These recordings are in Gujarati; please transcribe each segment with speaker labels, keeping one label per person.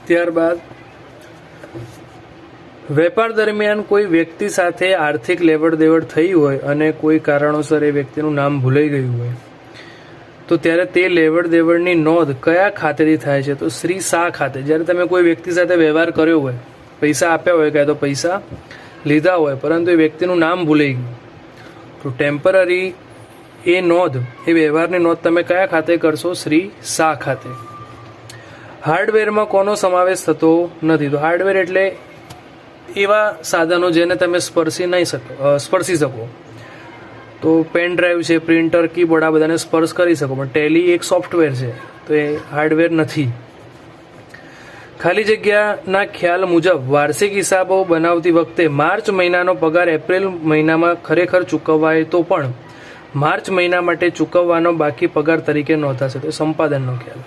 Speaker 1: ત્યારબાદ વેપાર દરમિયાન કોઈ વ્યક્તિ સાથે આર્થિક લેવડ દેવડ થઈ હોય અને કોઈ કારણોસર એ વ્યક્તિનું નામ ભૂલાઈ ગયું હોય તો ત્યારે તે લેવડ દેવડની નોંધ કયા ખાતેથી થાય છે? તો શ્રી સા ખાતે. જ્યારે તમે કોઈ વ્યક્તિ સાથે વ્યવહાર કર્યો હોય, પૈસા આપ્યા હોય કાં તો પૈસા લીધા હોય, પરંતુ એ વ્યક્તિનું નામ ભૂલાઈ ગયું, તો ટેમ્પરરી એ નોંધ, એ વ્યવહારની નોંધ તમે કયા ખાતે કરશો? શ્રી સા ખાતે. હાર્ડવેરમાં કોનો સમાવેશ થતો નથી? તો હાર્ડવેર એટલે એવા સાધનો જેને તમે સ્પર્શી શકો. તો પેન ડ્રાઈવ છે, પ્રિન્ટર, કીબોર્ડ, આ બધાને સ્પર્શ કરી શકો, પણ ટેલી એક સોફ્ટવેર છે, તો એ હાર્ડવેર નથી. ખાલી જગ્યાના ખ્યાલ મુજબ વાર્ષિક હિસાબો બનાવતી વખતે માર્ચ મહિનાનો પગાર એપ્રિલ મહિનામાં ખરેખર ચૂકવાય તો પણ માર્ચ મહિના માટે ચૂકવવાનો બાકી પગાર તરીકે નોંધાશે. તો સંપાદનનો ખ્યાલ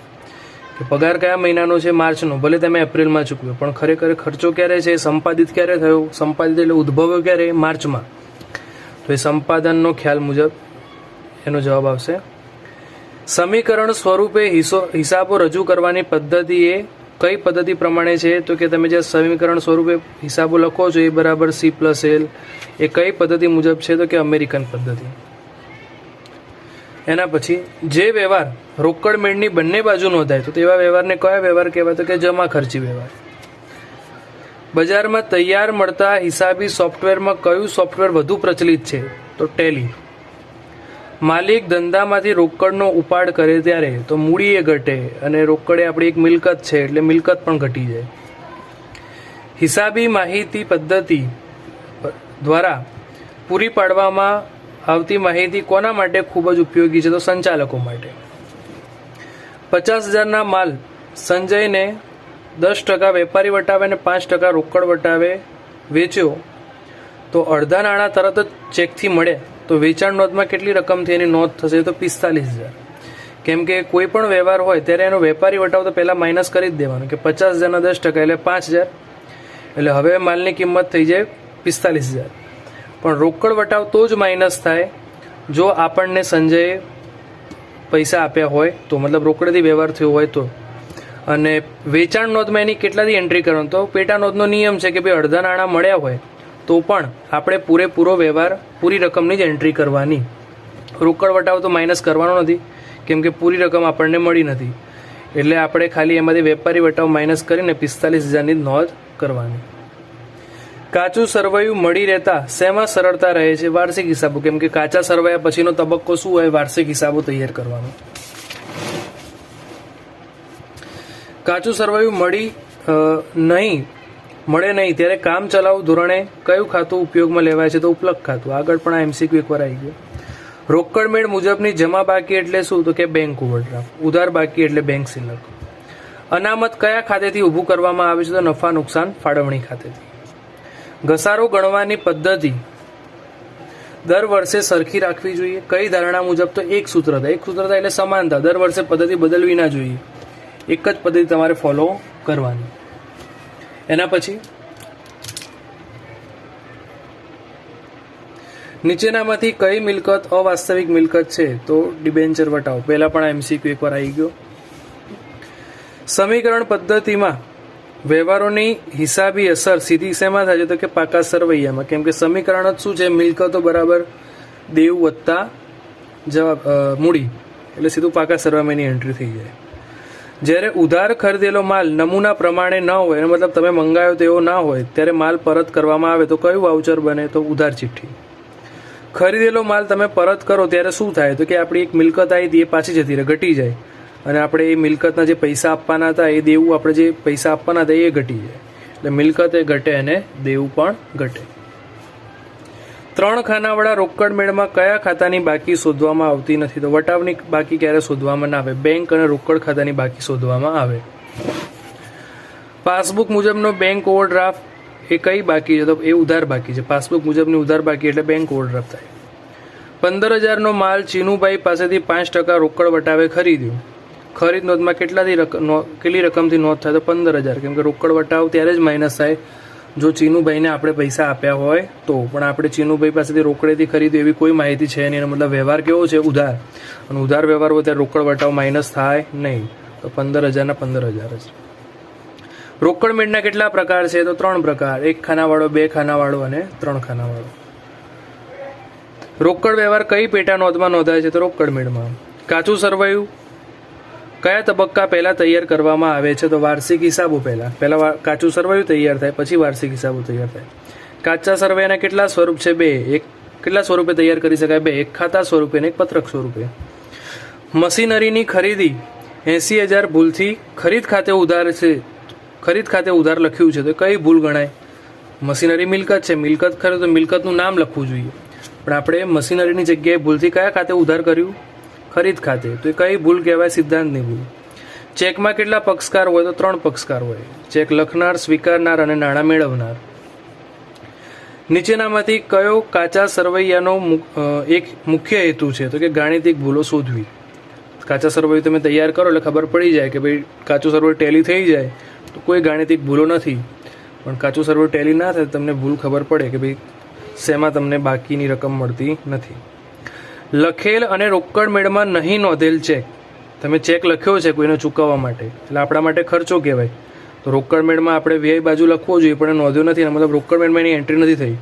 Speaker 1: કે પગાર કયા મહિનાનો છે? માર્ચનો. ભલે તમે એપ્રિલમાં ચૂકવ્યો, પણ ખરેખર ખર્ચો ક્યારે છે? સંપાદિત ક્યારે થયો? સંપાદિત એટલે ઉદ્ભવ્યો ક્યારે? માર્ચમાં. તો એ સંપાદનનો ખ્યાલ મુજબ એનો જવાબ આવશે. સમીકરણ સ્વરૂપે હિસાબો રજૂ કરવાની પદ્ધતિ એ કઈ પદ્ધતિ પ્રમાણે છે? તો કે તમે જે સમીકરણ સ્વરૂપે હિસાબો લખો છો એ બરાબર C+L, એ કઈ પદ્ધતિ મુજબ છે? તો કે અમેરિકન પદ્ધતિ. એના પછી જે વ્યવહાર રોકડ મેળની બંને બાજુ નોંધાય તો તેવા વ્યવહારને કયા વ્યવહાર કહેવાય? તો કે જમા ખર્ચી વ્યવહાર. બજારમાં તૈયાર મળતા હિસાબી સોફ્ટવેરમાં કયું સોફ્ટવેર વધુ પ્રચલિત છે? તો ટેલી. માલિક ધંધામાંથી રોકડનો ઉપાડ કરે ત્યારે તો મૂડી એ ઘટે અને રોકડ એ આપણી એક મિલકત છે એટલે મિલકત પણ ઘટી જાય. હિસાબી માહિતી પદ્ધતિ દ્વારા પૂરી પાડવામાં આવતી માહિતી કોના માટે ખૂબ જ ઉપયોગી છે? તો સંચાલકો માટે. 50,000ના માલ સંજયને 10% વેપારી વટાવે અને 5% રોકડ વટાવે વેચ્યો તો અડધા નાણાં તરત જ ચેકથી મળે તો વેચાણ નોંધમાં કેટલી રકમથી એની નોંધ થશે? તો 45,000. કેમ કે કોઈ પણ વ્યવહાર હોય ત્યારે એનો વેપારી વટાવ તો પહેલાં માઇનસ કરી જ દેવાનો કે 50,000ના 10% એટલે 5,000, એટલે હવે માલની કિંમત થઈ જાય 45,000. પણ રોકડ વટાવ તો જ માઇનસ થાય જો આપણને સંજયે પૈસા આપ્યા હોય તો, મતલબ રોકડથી વ્યવહાર થયો હોય તો. અને વેચાણ નોંધમાં એની કેટલાથી એન્ટ્રી કરવાનો? તો પેટા નોંધનો નિયમ છે કે ભાઈ અડધા નાણાં મળ્યા હોય તો પણ આપણે પૂરેપૂરો વ્યવહાર પૂરી રકમની જ એન્ટ્રી કરવાની. રોકડ વટાવ તો માઇનસ કરવાનો નથી કેમ કે પૂરી રકમ આપણને મળી નથી, એટલે આપણે ખાલી એમાંથી વેપારી વટાવ માઇનસ કરીને 45,000ની નોંધ કરવાની. કાચું સરવૈયું મળી રહેતા શેમાં સરળતા રહે છે? વાર્ષિક હિસાબો. કેમ કે કાચા સરવૈયા પછીનો તબક્કો શું હોય? વાર્ષિક હિસાબો તૈયાર કરવાનો. કાચું સરવૈયું મળે નહીં ત્યારે કામ ચલાઉ ધોરણે કયું ખાતું ઉપયોગમાં લેવાય છે? તો ઉપલબ્ધ ખાતું. આગળ પણ આ MCQ એકવાર આવી ગયો. રોકડ મેળ મુજબની જમા બાકી એટલે શું? તો કે બેંક ઓવરડ્રાફ્ટ. ઉધાર બાકી એટલે બેંક સિલક. અનામત કયા ખાતેથી ઊભું કરવામાં આવે છે? તો નફા નુકસાન ફાળવણી ખાતેથી. ઘસારો ગણવાની પદ્ધતિ દર વર્ષે સરખી રાખવી જોઈએ. કઈ ધારણા મુજબ? તો એક સૂત્રતા. એક સૂત્રતા એટલે સમાનતા. દર વર્ષે પદ્ધતિ બદલવી ના જોઈએ, એક જ પદ્ધતિ તમારે ફોલો કરવાની. એના પછી નીચેનામાંથી કઈ મિલકત અવાસ્તવિક મિલકત છે? તો ડિબેન્ચર વટાવ. પહેલા પણ MCQ એકવાર આવી ગયો. સમીકરણ પદ્ધતિમાં વ્યવહારોની હિસાબી અસર સીધી શેમાં થાય છે? તો કે પાકા સરવૈયામાં. કેમ કે સમીકરણ જ શું છે? મિલકતો બરાબર દેવું વત્તા મૂડી, એટલે સીધું પાકા સરવૈયામાં એની એન્ટ્રી થઈ જાય. જ્યારે ઉધાર ખરીદેલો માલ નમૂના પ્રમાણે ન હોય, એનો મતલબ તમે મંગાવ્યો તેવો ના હોય, ત્યારે માલ પરત કરવામાં આવે તો કયું વાઉચર બને? તો ઉધાર ચિઠ્ઠી. ખરીદેલો માલ તમે પરત કરો ત્યારે શું થાય? તો કે આપણી એક મિલકત આવી હતી એ પાછી જતી રહે, ઘટી જાય, અને આપણે એ મિલકતના જે પૈસા આપવાના હતા એ દેવું, આપણે જે પૈસા આપવાના હતા એ ઘટી જાય, એટલે મિલકત એ ઘટે અને દેવું પણ ઘટે. 3 ખાનાવાળા રોકડ મેળમાં કયા ખાતાની બાકી શોધવામાં આવતી નથી? તો વટાવની બાકી ક્યારે શોધવામાં ના આવે? બેંક અને રોકડ ખાતાની બાકી શોધવામાં આવે. પાસબુક મુજબનો બેંક ઓવરડ્રાફ્ટ એ કઈ બાકી છે? તો એ ઉધાર બાકી છે. પાસબુક મુજબની ઉધાર બાકી એટલે બેંક ઓવરડ્રાફ્ટ થાય. 15,000નો માલ ચીનુભાઈ પાસેથી 5% રોકડ વટાવે ખરીદ્યું. ખરીદ નોંધમાં કેટલી રકમથી નોંધ થાય? તો 15,000. કેમ કે રોકડ વટાવ ત્યારે જ માઇનસ થાય જો ચીનુભાઈને આપણે પૈસા આપ્યા હોય તો. પણ આપણે ચીનુભાઈ પાસેથી રોકડેથી ખરીદ્યું એવી કોઈ માહિતી છે નહીં, એનો મતલબ વ્યવહાર કેવો છે? ઉધાર. અને ઉધાર વ્યવહાર હોય ત્યારે રોકડ વટાવ માઇનસ થાય નહીં, તો 15,000ના 15,000 જ. રોકડ મેળના કેટલા પ્રકાર છે? તો 3 પ્રકાર: 1 ખાનાવાળો, 2 ખાનાવાળો અને 3 ખાનાવાળો. રોકડ વ્યવહાર કઈ પેટા નોંધમાં નોંધાય છે? તો રોકડ મેળમાં. કાચું સરવૈયું કયા તબક્કા પહેલા તૈયાર કરવામાં આવે છે? તો વાર્ષિક હિસાબો પહેલા કાચું સરવૈયું તૈયાર થાય, પછી વાર્ષિક હિસાબો તૈયાર થાય. કાચા સરવૈયાના કેટલા સ્વરૂપ છે? 2. કેટલા સ્વરૂપે તૈયાર કરી શકાય? 2. એક ખાતા સ્વરૂપે અને એક પત્રક સ્વરૂપે. મશીનરીની ખરીદી 80,000 ભૂલથી ખરીદ ખાતે ઉધાર લખ્યું છે, તો કઈ ભૂલ ગણાય? મશીનરી મિલકત છે, મિલકત ખરી તો મિલકતનું નામ લખવું જોઈએ, પણ આપણે મશીનરીની જગ્યાએ ભૂલથી કયા ખાતે ઉધાર કર્યું? ખરીદ ખાતે, તો એ કઈ ભૂલ કહેવાય? સિદ્ધાંતની ભૂલ. ચેકમાં કેટલા પક્ષકાર હોય? તો 3 પક્ષકાર હોય: ચેક લખનાર, સ્વીકારનાર અને નાણાં મેળવનાર. નીચેનામાંથી કયો કાચા સરવૈયાનો એક મુખ્ય હેતુ છે? તો કે ગાણિતિક ભૂલો શોધવી. કાચા સરવૈયું તમે તૈયાર કરો એટલે ખબર પડી જાય કે ભાઈ કાચું સરવૈયું ટેલી થઈ જાય તો કોઈ ગાણિતિક ભૂલો નથી, પણ કાચું સરવૈયું ટેલી ના થાય તમને ભૂલ ખબર પડે કે ભાઈ શેમાં તમને બાકીની રકમ મળતી નથી. લખેલ અને રોકડ મેળમાં નહીં નોંધેલ ચેક. તમે ચેક લખ્યો છે કોઈને ચૂકવવા માટે, એટલે આપણા માટે ખર્ચો કહેવાય, તો રોકડ મેળમાં આપણે વ્યય બાજુ લખવો જોઈએ, પણ નોંધ્યો નથી, મતલબ રોકડ મેળમાં એની એન્ટ્રી નથી થઈ.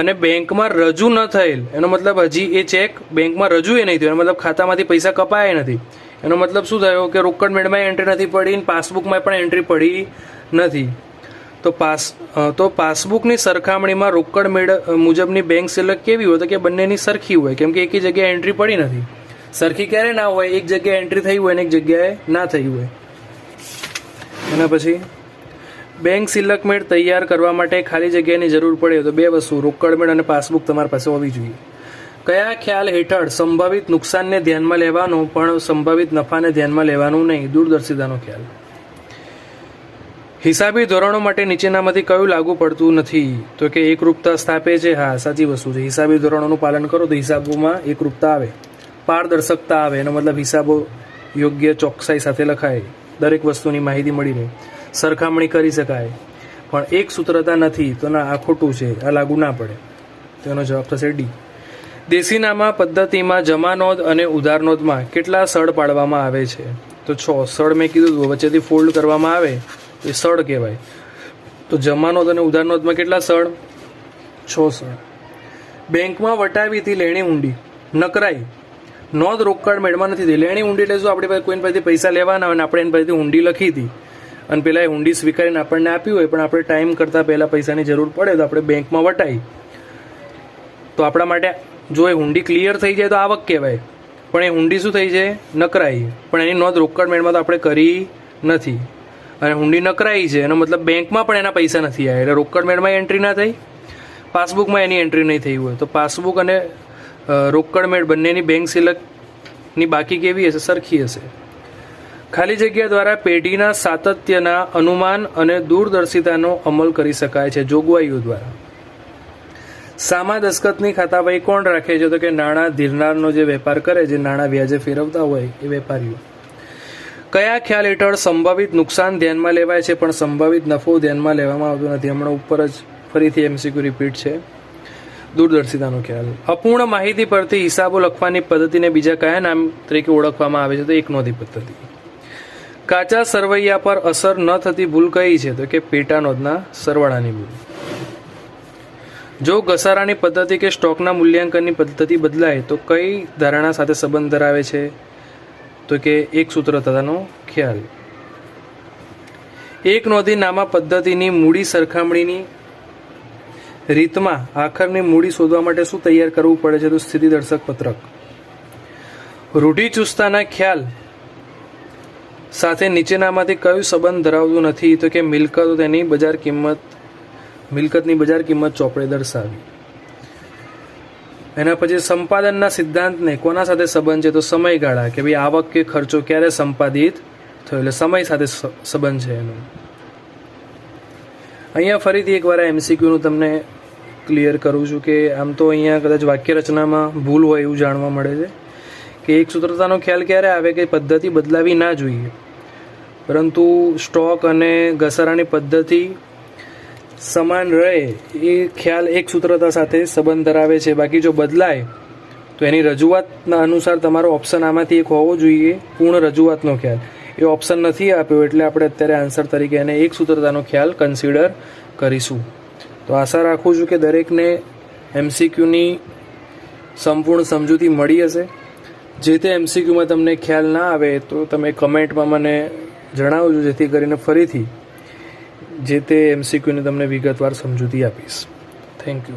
Speaker 1: અને બેંકમાં રજૂ ન થયેલ, એનો મતલબ હજી એ ચેક બેંકમાં રજૂ એ નહીં થયો, એનો મતલબ ખાતામાંથી પૈસા કપાયા નથી. એનો મતલબ શું થયો કે રોકડ મેળમાં એન્ટ્રી નથી પડી, પાસબુકમાં પણ એન્ટ્રી પડી નથી. તો પાસબુકની સરખામણીમાં રોકડ મેળ મુજબની બેંક સિલક કેવી હોય? તો કે બંનેની સરખી હોય, કેમ કે એકી જગ્યાએ એન્ટ્રી પડી નથી. સરખી ક્યારે ના હોય? એક જગ્યાએ એન્ટ્રી થઈ હોય અને એક જગ્યાએ ના થઈ હોય. એના પછી બેંક સિલક મેળ તૈયાર કરવા માટે ખાલી જગ્યાની જરૂર પડે તો 2 વસ્તુ: રોકડ મેળ અને પાસબુક તમારી પાસે હોવી જોઈએ. કયા ખ્યાલ હેઠળ સંભવિત નુકસાનને ધ્યાનમાં લેવાનું પણ સંભવિત નફાને ધ્યાનમાં લેવાનું નહીં? દૂરદર્શિતાનો ખ્યાલ. હિસાબી ધોરણો માટે નીચેનામાંથી કયું લાગુ પડતું નથી? તો કે એકરૂપતા સ્થાપે છે. હા, સાચી વસ્તુ છે. હિસાબી ધોરણોનું પાલન કરો તો હિસાબોમાં એકરૂપતા આવે, પારદર્શકતા આવે, એનો મતલબ હિસાબો યોગ્ય ચોકસાઈ સાથે લખાય, દરેક વસ્તુની માહિતી મળી રહે, સરખામણી કરી શકાય. પણ એક સૂત્રતા નથી તો ના, આ ખોટું છે, આ લાગુ ના પડે. તેનો જવાબ થશે ડી. દેશીનામા પદ્ધતિમાં જમા નોંધ અને ઉધાર નોંધમાં કેટલા સળ પાડવામાં આવે છે? તો 6 સળ. મેં કીધું વચ્ચેથી ફોલ્ડ કરવામાં આવે એ સળ કહેવાય. તો જમા નોંધ અને ઉધાર નોંધમાં કેટલા સળ? 6 સળ. બેંકમાં વટાવીથી લેણી ઊંડી નકરાઈ નોંધ રોકડ મેળમાં નથી થઈ. લેણી ઊંડી એટલે શું? આપણી પાસે કોઈની પાસેથી પૈસા લેવાના હોય અને આપણે એની પાસેથી ઊંડી લખી હતી અને પેલા ઊંડી સ્વીકારીને આપણને આપ્યું હોય, પણ આપણે ટાઈમ કરતાં પહેલાં પૈસાની જરૂર પડે તો આપણે બેંકમાં વટાઈ, તો આપણા માટે જો એ ઊંડી ક્લિયર થઈ જાય તો આવક કહેવાય, પણ એ ઊંડી શું થઈ છે? નકરાઈ. પણ એની નોંધ રોકડ મેળમાં તો આપણે કરી નથી અને ઊંડી નકરાઈ છે, એનો મતલબ બેંકમાં પણ એના પૈસા નથી આવ્યા, એટલે રોકડ મેળમાં એન્ટ્રી ના થઈ, પાસબુકમાં એની એન્ટ્રી નહીં થઈ હોય. તો પાસબુક અને રોકડ મેળ બંનેની બેંક સિલકની બાકી કેવી હશે? સરખી હશે. ખાલી જગ્યા દ્વારા પેઢીના સાતત્યના અનુમાન અને દૂરદર્શિતાનો અમલ કરી શકાય છે જોગવાઈઓ દ્વારા. સામા દસ્તખતની ખાતાવહી કોણ રાખે છે? તો કે નાણાં ધીરનારનો જે વેપાર કરે, જે નાણાં વ્યાજે ફેરવતા હોય એ વેપારીઓ. કયા ખ્યાલ હેઠળ સંભવિત નુકસાન ધ્યાનમાં લેવાય છે પણ સંભવિત નફો ધ્યાનમાં લેવામાં આવતો નથી? હમણાં ઉપર જ ફરીથી MCQ રિપીટ છે. દૂરદર્શિતાનો ખ્યાલ. અપૂર્ણ માહિતી પરથી હિસાબો લખવાની પદ્ધતિને બીજા કયા નામ તરીકે ઓળખવામાં આવે છે? તો એકનોંધી પદ્ધતિ. કાચા સરવૈયા પર અસર ન થતી ભૂલ કઈ છે? તો કે પેટા નોંધના સરવાળાની ભૂલ. જો ઘસારાની પદ્ધતિ કે સ્ટોકના મૂલ્યાંકનની પદ્ધતિ બદલાય તો કઈ ધારણા સાથે સંબંધ ધરાવે છે? તો કે એક સૂત્રતાનો ખ્યાલ. એક નોંધીનામા પદ્ધતિની મૂડી સરખામણીની રીતમાં આખરની મૂડી શોધવા માટે શું તૈયાર કરવું પડે છે? તો સ્થિતિદર્શક પત્રક. રૂઢિચુસ્તતાના ખ્યાલ સાથે નીચેનામાંથી કયું સંબંધ ધરાવતું નથી? તો કે મિલકતો તેની મિલકતની બજાર કિંમત ચોપડે દર્શાવી. એના પછી સંપાદનના સિદ્ધાંતને કોના સાથે સંબંધ છે? તો સમયગાળા, કે ભાઈ આવક કે ખર્ચો ક્યારે સંપાદિત થયો, એટલે સમય સાથે સંબંધ છે એનો. અહીંયા ફરીથી એકવાર MCQનું તમને ક્લિયર કરું છું કે આમ તો અહીંયા કદાચ વાક્ય રચનામાં ભૂલ હોય એવું જાણવા મળે છે કે એક સૂત્રતાનો ખ્યાલ ક્યારે આવે કે પદ્ધતિ બદલાવી ના જોઈએ, પરંતુ સ્ટોક અને ઘસારાની પદ્ધતિ સમાન રહે એ ખ્યાલ એક સૂત્રતા સાથે સંબંધ ધરાવે છે. બાકી જો બદલાય તો એની રજૂઆતના અનુસાર તમારો ઓપ્શન આમાંથી એક હોવો જોઈએ, પૂર્ણ રજૂઆતનો ખ્યાલ. એ ઓપ્શન નથી આપ્યો, એટલે આપણે અત્યારે આન્સર તરીકે એને એક સૂત્રતાનો ખ્યાલ કન્સિડર કરીશું. તો આશા રાખું છું કે દરેકને MCQની સંપૂર્ણ સમજૂતી મળી હશે. જે તે MCQમાં તમને ખ્યાલ ના આવે તો તમે કમેન્ટમાં મને જણાવજો, જેથી કરીને ફરીથી જે તે MCQની તમને વિગતવાર સમજૂતી આપીશ. Thank you.